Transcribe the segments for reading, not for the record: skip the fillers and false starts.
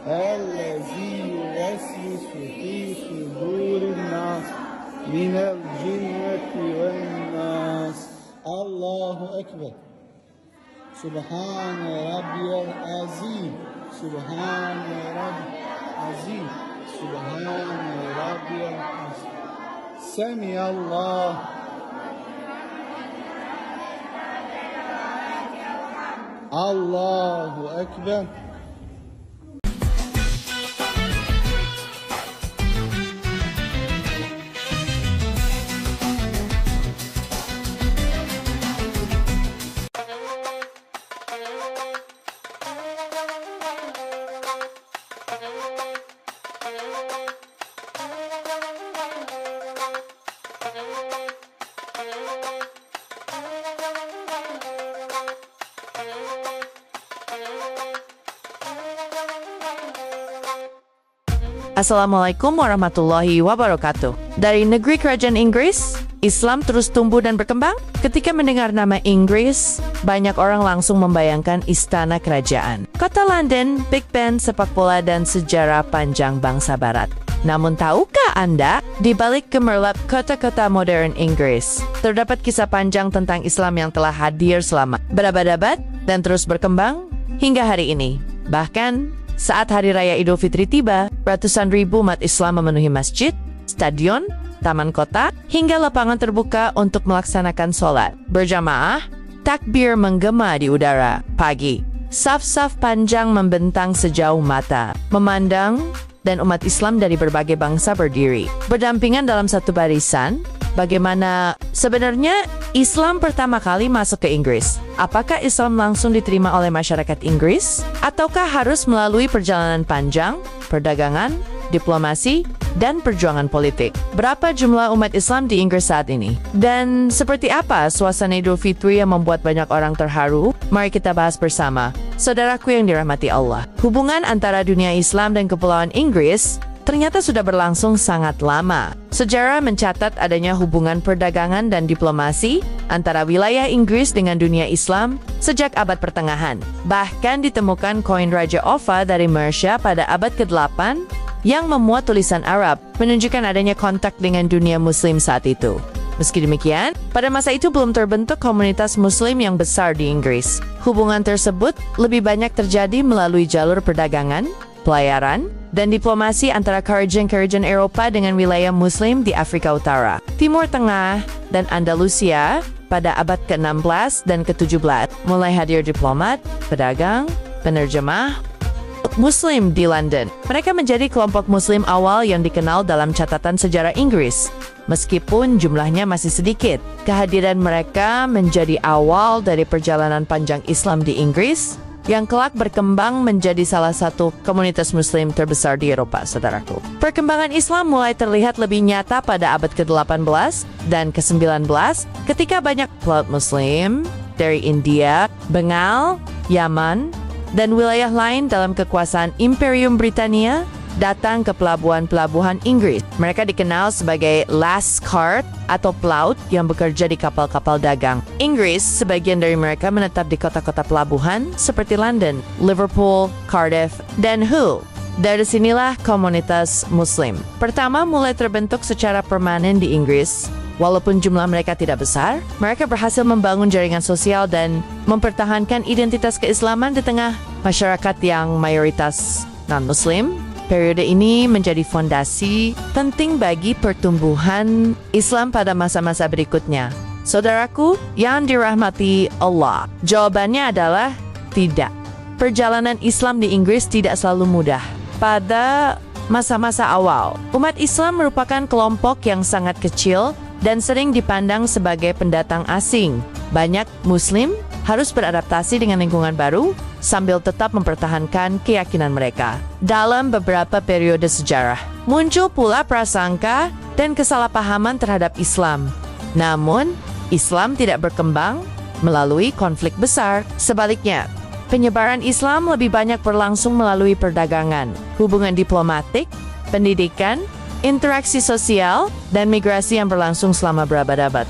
الذي يوسوس في صدور الناس من الجنة والناس. الله أكبر. سبحان ربي العظيم. سبحان ربي العظيم. سبحان ربي العظيم. سمع الله. الله أكبر. Assalamualaikum warahmatullahi wabarakatuh. Dari negeri kerajaan Inggris, Islam terus tumbuh dan berkembang. Ketika mendengar nama Inggris, banyak orang langsung membayangkan istana kerajaan, kota London, Big Ben, sepak bola, dan sejarah panjang bangsa barat. Namun tahukah Anda, di balik gemerlap kota-kota modern Inggris, terdapat kisah panjang tentang Islam yang telah hadir selama berabad-abad dan terus berkembang hingga hari ini. Bahkan, saat Hari Raya Idul Fitri tiba, ratusan ribu umat Islam memenuhi masjid, stadion, taman kota, hingga lapangan terbuka untuk melaksanakan sholat berjamaah. Takbir menggema di udara. Pagi, saf-saf panjang membentang sejauh mata, memandang, dan umat Islam dari berbagai bangsa berdiri, berdampingan dalam satu barisan. Bagaimana sebenarnya Islam pertama kali masuk ke Inggris? Apakah Islam langsung diterima oleh masyarakat Inggris? Ataukah harus melalui perjalanan panjang, perdagangan, diplomasi, dan perjuangan politik? Berapa jumlah umat Islam di Inggris saat ini? Dan seperti apa suasana Idul Fitri yang membuat banyak orang terharu? Mari kita bahas bersama. Saudaraku yang dirahmati Allah, hubungan antara dunia Islam dan Kepulauan Inggris ternyata sudah berlangsung sangat lama. Sejarah mencatat adanya hubungan perdagangan dan diplomasi antara wilayah Inggris dengan dunia Islam sejak abad pertengahan. Bahkan ditemukan koin Raja Offa dari Mercia pada abad ke-8 yang memuat tulisan Arab, menunjukkan adanya kontak dengan dunia Muslim saat itu. Meski demikian, pada masa itu belum terbentuk komunitas Muslim yang besar di Inggris. Hubungan tersebut lebih banyak terjadi melalui jalur perdagangan, pelayaran, dan diplomasi antara kerajaan-kerajaan Eropa dengan wilayah Muslim di Afrika Utara, Timur Tengah, dan Andalusia pada abad ke-16 dan ke-17. Mulai hadir diplomat, pedagang, penerjemah Muslim di London. Mereka menjadi kelompok Muslim awal yang dikenal dalam catatan sejarah Inggris. Meskipun jumlahnya masih sedikit, kehadiran mereka menjadi awal dari perjalanan panjang Islam di Inggris yang kelak berkembang menjadi salah satu komunitas Muslim terbesar di Eropa, saudaraku. Perkembangan Islam mulai terlihat lebih nyata pada abad ke-18 dan ke-19 ketika banyak pelaut Muslim dari India, Bengal, Yaman, dan wilayah lain dalam kekuasaan Imperium Britania datang ke pelabuhan-pelabuhan Inggris. Mereka dikenal sebagai lascar atau pelaut yang bekerja di kapal-kapal dagang. Inggris, sebagian dari mereka menetap di kota-kota pelabuhan seperti London, Liverpool, Cardiff, dan Hull. Dari sinilah komunitas Muslim pertama mulai terbentuk secara permanen di Inggris. Walaupun jumlah mereka tidak besar, mereka berhasil membangun jaringan sosial dan mempertahankan identitas keislaman di tengah masyarakat yang mayoritas non-Muslim. Periode ini menjadi fondasi penting bagi pertumbuhan Islam pada masa-masa berikutnya. Saudaraku yang dirahmati Allah, jawabannya adalah tidak. Perjalanan Islam di Inggris tidak selalu mudah. Pada masa-masa awal, umat Islam merupakan kelompok yang sangat kecil dan sering dipandang sebagai pendatang asing. Banyak Muslim harus beradaptasi dengan lingkungan baru sambil tetap mempertahankan keyakinan mereka. Dalam beberapa periode sejarah, muncul pula prasangka dan kesalahpahaman terhadap Islam. Namun, Islam tidak berkembang melalui konflik besar. Sebaliknya, penyebaran Islam lebih banyak berlangsung melalui perdagangan, hubungan diplomatik, pendidikan, interaksi sosial, dan migrasi yang berlangsung selama berabad-abad.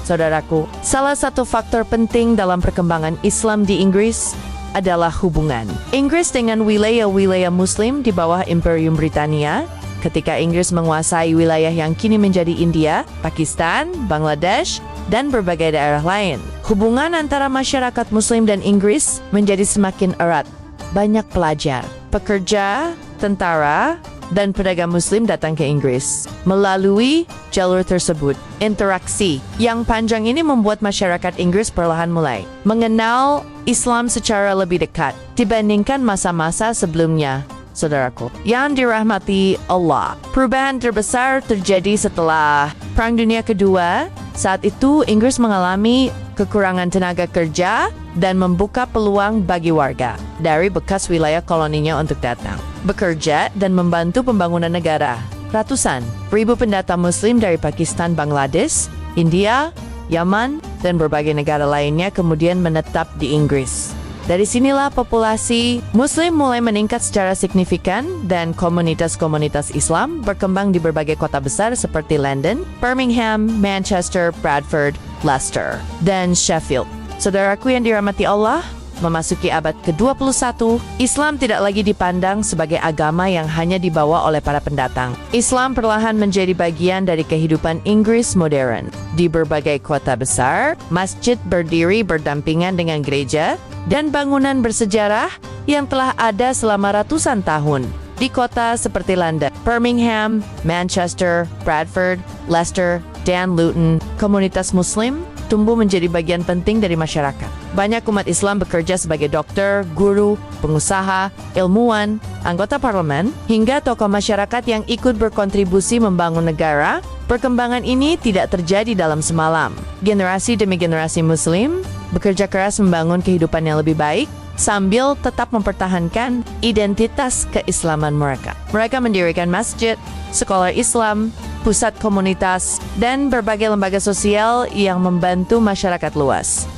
Saudaraku, salah satu faktor penting dalam perkembangan Islam di Inggris adalah hubungan Inggris dengan wilayah-wilayah Muslim di bawah Imperium Britania ketika Inggris menguasai wilayah yang kini menjadi India, Pakistan, Bangladesh, dan berbagai daerah lain. Hubungan antara masyarakat Muslim dan Inggris menjadi semakin erat. Banyak pelajar, pekerja, tentara, dan pedagang Muslim datang ke Inggris. Melalui jalur tersebut, interaksi yang panjang ini membuat masyarakat Inggris perlahan mulai mengenal Islam secara lebih dekat dibandingkan masa-masa sebelumnya. Saudaraku, yang dirahmati Allah, perubahan terbesar terjadi setelah Perang Dunia Kedua. Saat itu Inggris mengalami kekurangan tenaga kerja dan membuka peluang bagi warga dari bekas wilayah koloninya untuk datang, bekerja dan membantu pembangunan negara. Ratusan ribu pendata Muslim dari Pakistan, Bangladesh, India, Yaman, dan berbagai negara lainnya kemudian menetap di Inggris. Dari sinilah populasi Muslim mulai meningkat secara signifikan dan komunitas-komunitas Islam berkembang di berbagai kota besar seperti London, Birmingham, Manchester, Bradford, Leicester, dan Sheffield. Saudaraku yang dirahmati Allah, memasuki abad ke-21, Islam tidak lagi dipandang sebagai agama yang hanya dibawa oleh para pendatang. Islam perlahan menjadi bagian dari kehidupan Inggris modern. Di berbagai kota besar, masjid berdiri berdampingan dengan gereja dan bangunan bersejarah yang telah ada selama ratusan tahun. Di kota seperti London, Birmingham, Manchester, Bradford, Leicester, dan Luton, komunitas Muslim tumbuh menjadi bagian penting dari masyarakat. Banyak umat Islam bekerja sebagai dokter, guru, pengusaha, ilmuwan, anggota parlemen, hingga tokoh masyarakat yang ikut berkontribusi membangun negara. Perkembangan ini tidak terjadi dalam semalam. Generasi demi generasi Muslim bekerja keras membangun kehidupan yang lebih baik sambil tetap mempertahankan identitas keislaman mereka. Mereka mendirikan masjid, sekolah Islam, pusat komunitas, dan berbagai lembaga sosial yang membantu masyarakat luas.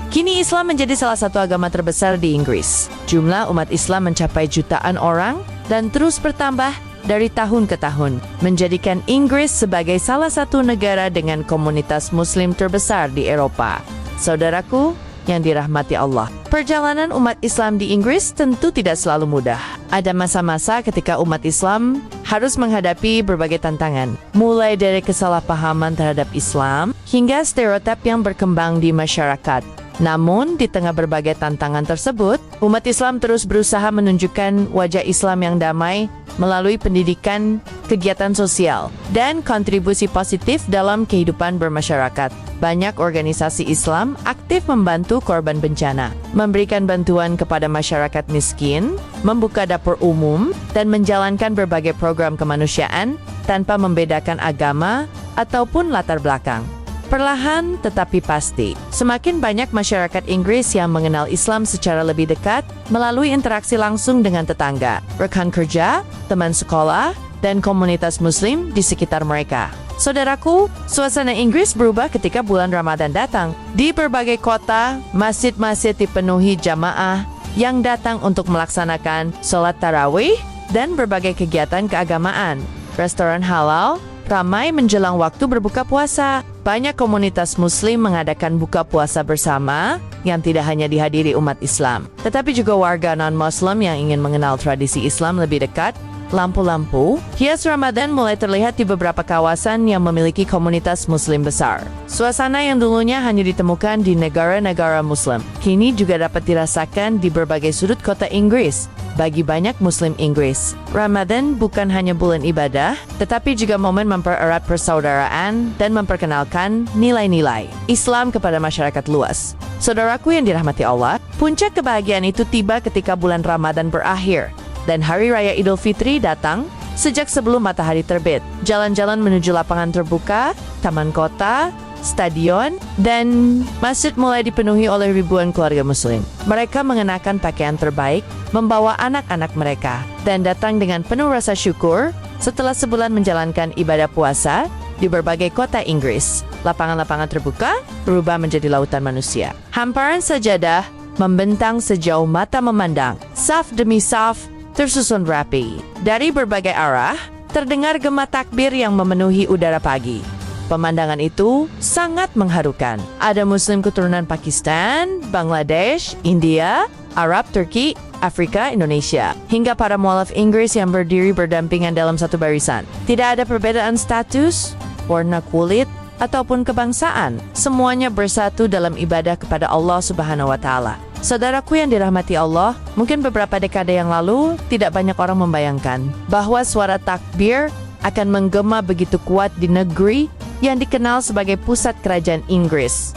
Kini Islam menjadi salah satu agama terbesar di Inggris. Jumlah umat Islam mencapai jutaan orang dan terus bertambah dari tahun ke tahun, menjadikan Inggris sebagai salah satu negara dengan komunitas Muslim terbesar di Eropa. Saudaraku yang dirahmati Allah, perjalanan umat Islam di Inggris tentu tidak selalu mudah. Ada masa-masa ketika umat Islam harus menghadapi berbagai tantangan, mulai dari kesalahpahaman terhadap Islam hingga stereotip yang berkembang di masyarakat. Namun, di tengah berbagai tantangan tersebut, umat Islam terus berusaha menunjukkan wajah Islam yang damai melalui pendidikan, kegiatan sosial, dan kontribusi positif dalam kehidupan bermasyarakat. Banyak organisasi Islam aktif membantu korban bencana, memberikan bantuan kepada masyarakat miskin, membuka dapur umum, dan menjalankan berbagai program kemanusiaan tanpa membedakan agama ataupun latar belakang. Perlahan tetapi pasti, semakin banyak masyarakat Inggris yang mengenal Islam secara lebih dekat melalui interaksi langsung dengan tetangga, rekan kerja, teman sekolah, dan komunitas Muslim di sekitar mereka. Saudaraku, suasana Inggris berubah ketika bulan Ramadan datang. Di berbagai kota, masjid-masjid dipenuhi jamaah yang datang untuk melaksanakan sholat tarawih dan berbagai kegiatan keagamaan. Restoran halal ramai menjelang waktu berbuka puasa. Banyak komunitas Muslim mengadakan buka puasa bersama yang tidak hanya dihadiri umat Islam, tetapi juga warga non-Muslim yang ingin mengenal tradisi Islam lebih dekat. Lampu-lampu hias Ramadan mulai terlihat di beberapa kawasan yang memiliki komunitas Muslim besar. Suasana yang dulunya hanya ditemukan di negara-negara Muslim, kini juga dapat dirasakan di berbagai sudut kota Inggris. Bagi banyak Muslim Inggris, Ramadan bukan hanya bulan ibadah, tetapi juga momen mempererat persaudaraan dan memperkenalkan nilai-nilai Islam kepada masyarakat luas. Saudaraku yang dirahmati Allah, puncak kebahagiaan itu tiba ketika bulan Ramadan berakhir dan Hari Raya Idul Fitri datang. Sejak sebelum matahari terbit, jalan-jalan menuju lapangan terbuka, taman kota, stadion, dan masjid mulai dipenuhi oleh ribuan keluarga Muslim. Mereka mengenakan pakaian terbaik, membawa anak-anak mereka, dan datang dengan penuh rasa syukur setelah sebulan menjalankan ibadah puasa di berbagai kota Inggris. Lapangan-lapangan terbuka berubah menjadi lautan manusia. Hamparan sajadah membentang sejauh mata memandang, saf demi saf tersusun rapi. Dari berbagai arah, terdengar gema takbir yang memenuhi udara pagi. Pemandangan itu sangat mengharukan. Ada Muslim keturunan Pakistan, Bangladesh, India, Arab, Turki, Afrika, Indonesia, hingga para mualaf Inggris yang berdiri berdampingan dalam satu barisan. Tidak ada perbedaan status, warna kulit, ataupun kebangsaan. Semuanya bersatu dalam ibadah kepada Allah Subhanahu wa Ta'ala. Saudaraku yang dirahmati Allah, mungkin beberapa dekade yang lalu tidak banyak orang membayangkan bahwa suara takbir akan menggema begitu kuat di negeri yang dikenal sebagai pusat kerajaan Inggris.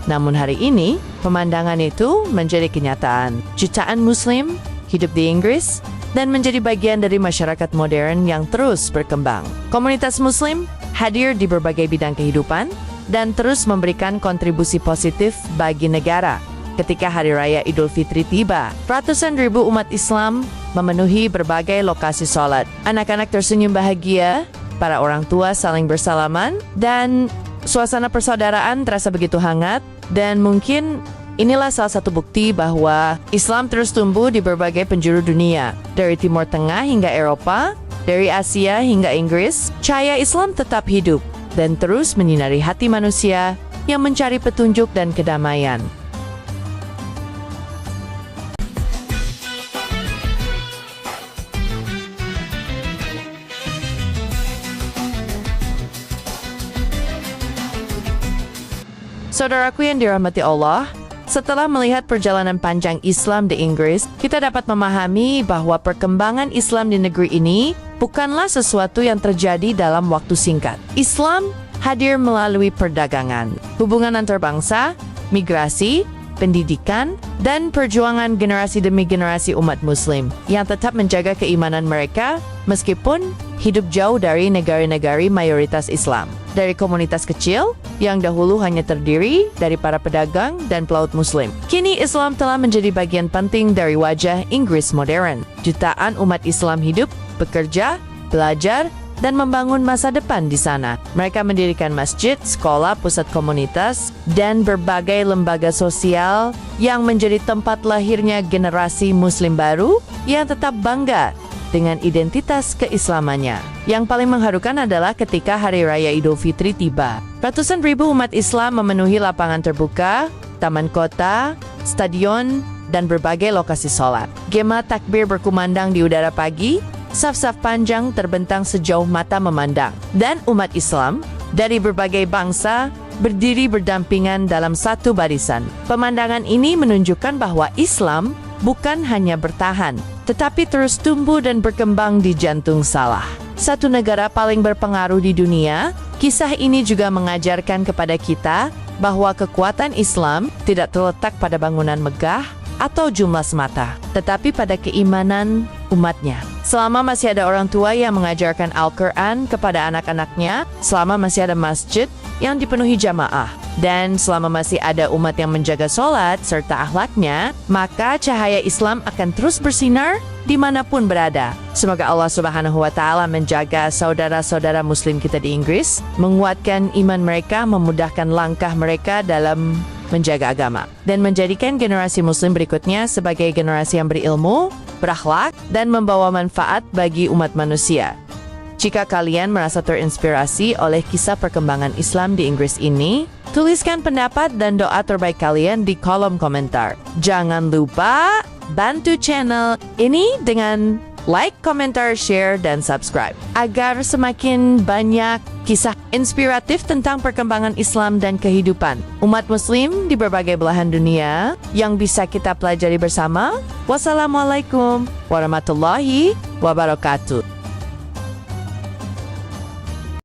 Namun hari ini, pemandangan itu menjadi kenyataan. Jutaan Muslim hidup di Inggris dan menjadi bagian dari masyarakat modern yang terus berkembang. Komunitas Muslim hadir di berbagai bidang kehidupan dan terus memberikan kontribusi positif bagi negara. Ketika Hari Raya Idul Fitri tiba, ratusan ribu umat Islam memenuhi berbagai lokasi sholat. Anak-anak tersenyum bahagia, para orang tua saling bersalaman, dan suasana persaudaraan terasa begitu hangat. Dan mungkin inilah salah satu bukti bahwa Islam terus tumbuh di berbagai penjuru dunia. Dari Timur Tengah hingga Eropa, dari Asia hingga Inggris, cahaya Islam tetap hidup dan terus menyinari hati manusia yang mencari petunjuk dan kedamaian. Saudaraku yang dirahmati Allah, setelah melihat perjalanan panjang Islam di Inggris, kita dapat memahami bahwa perkembangan Islam di negeri ini bukanlah sesuatu yang terjadi dalam waktu singkat. Islam hadir melalui perdagangan, hubungan antar bangsa, migrasi, pendidikan, dan perjuangan generasi demi generasi umat Muslim yang tetap menjaga keimanan mereka meskipun hidup jauh dari negara-negara mayoritas Islam. Dari komunitas kecil yang dahulu hanya terdiri dari para pedagang dan pelaut Muslim, kini Islam telah menjadi bagian penting dari wajah Inggris modern. Jutaan umat Islam hidup, bekerja, belajar, dan membangun masa depan di sana. Mereka mendirikan masjid, sekolah, pusat komunitas, dan berbagai lembaga sosial yang menjadi tempat lahirnya generasi Muslim baru yang tetap bangga dengan identitas keislamannya. Yang paling mengharukan adalah ketika Hari Raya Idul Fitri tiba. Ratusan ribu umat Islam memenuhi lapangan terbuka, taman kota, stadion, dan berbagai lokasi sholat. Gema takbir berkumandang di udara pagi, saf-saf panjang terbentang sejauh mata memandang, dan umat Islam dari berbagai bangsa berdiri berdampingan dalam satu barisan. Pemandangan ini menunjukkan bahwa Islam bukan hanya bertahan, tetapi terus tumbuh dan berkembang di jantung Salah, satu negara paling berpengaruh di dunia. Kisah ini juga mengajarkan kepada kita bahwa kekuatan Islam tidak terletak pada bangunan megah atau jumlah semata, tetapi pada keimanan umatnya. Selama masih ada orang tua yang mengajarkan Al-Quran kepada anak-anaknya, selama masih ada masjid yang dipenuhi jamaah, dan selama masih ada umat yang menjaga sholat serta akhlaknya, maka cahaya Islam akan terus bersinar dimanapun berada. Semoga Allah Subhanahu wa Ta'ala menjaga saudara-saudara Muslim kita di Inggris, menguatkan iman mereka, memudahkan langkah mereka dalam menjaga agama, dan menjadikan generasi Muslim berikutnya sebagai generasi yang berilmu, berakhlak, dan membawa manfaat bagi umat manusia. Jika kalian merasa terinspirasi oleh kisah perkembangan Islam di Inggris ini, tuliskan pendapat dan doa terbaik kalian di kolom komentar. Jangan lupa bantu channel ini dengan like, komentar, share, dan subscribe agar semakin banyak kisah inspiratif tentang perkembangan Islam dan kehidupan umat Muslim di berbagai belahan dunia yang bisa kita pelajari bersama. Wassalamualaikum warahmatullahi wabarakatuh.